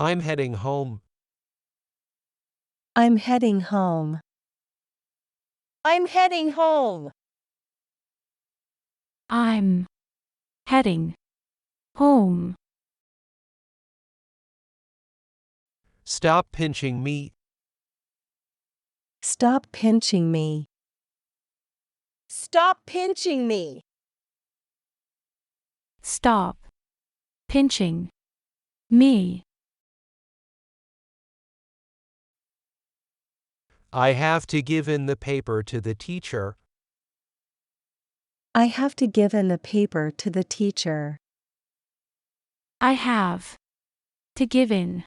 I'm heading home. I'm heading home. I'm heading home. I'm heading home. Stop pinching me. Stop pinching me. Stop pinching me. Stop pinching me. I have to give in the paper to the teacher. I have to give in the paper to the teacher. I have to give in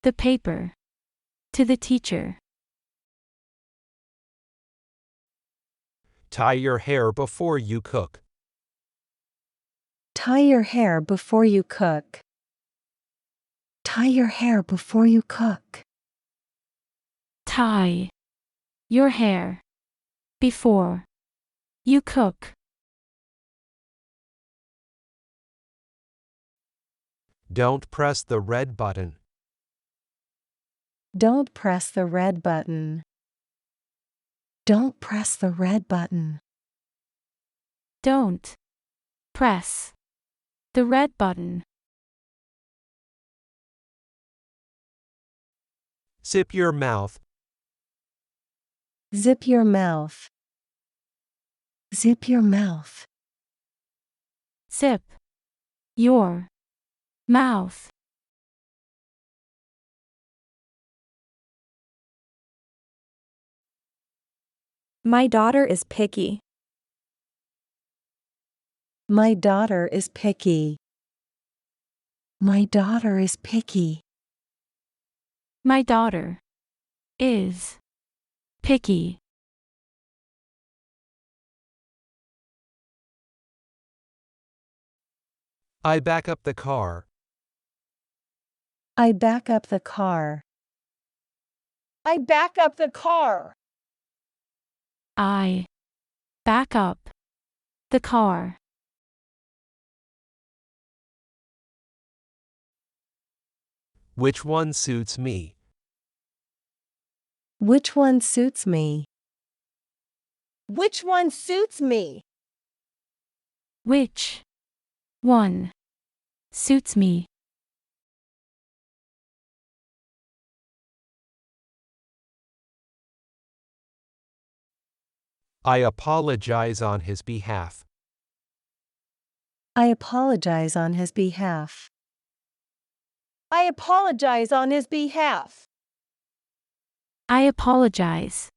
the paper to the teacher. Tie your hair before you cook. Tie your hair before you cook. Tie your hair before you cook. Tie your hair before you cook. Don't press the red button. Don't press the red button. Don't press the red button. Don't press the red button. Zip your mouth. Zip your mouth. Zip your mouth. Zip your mouth. My daughter is picky. My daughter is picky. My daughter is picky. My daughter is picky. I back up the car. I back up the car. I back up the car. I back up the car. Which one suits me? Which one suits me? Which one suits me? Which one suits me? I apologize on his behalf. I apologize on his behalf. I apologize on his behalf. I apologize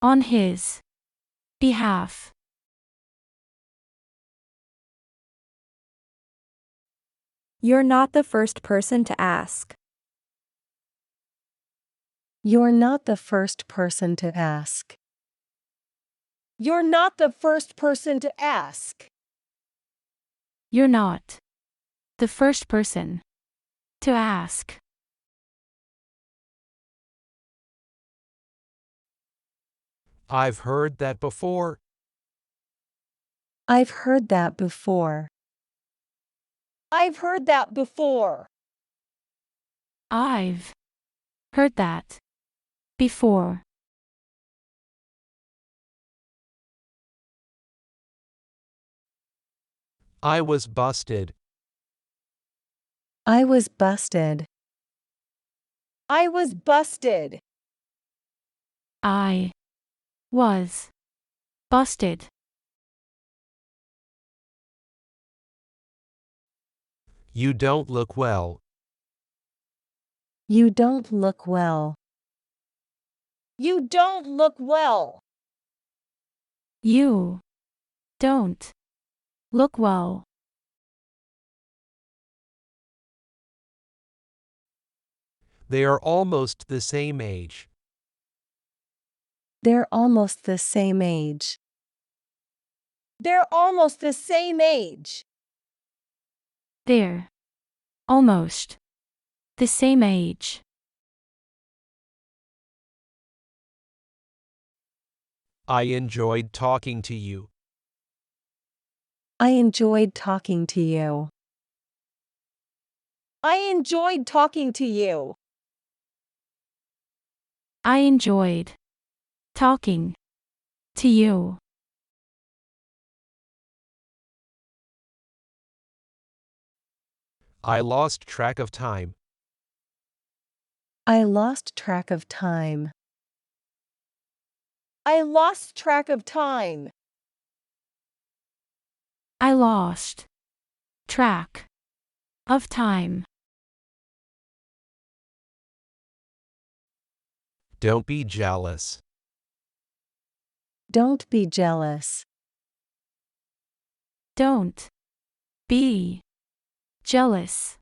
on his behalf. You're not the first person to ask. You're not the first person to ask. You're not the first person to ask. You're not the first person to ask. I've heard that before. I've heard that before. I've heard that before. I've heard that before. I was busted. I was busted. I was busted. I was busted. You don't look well. You don't look well. You don't look well. You don't look well. They are almost the same age. They're almost the same age. They're almost the same age. They're almost the same age. I enjoyed talking to you. I enjoyed talking to you. I enjoyed talking to you. I enjoyed talking to you. I lost track of time. I lost track of time. I lost track of time. I lost track of time. Don't be jealous. Don't be jealous. Don't be jealous.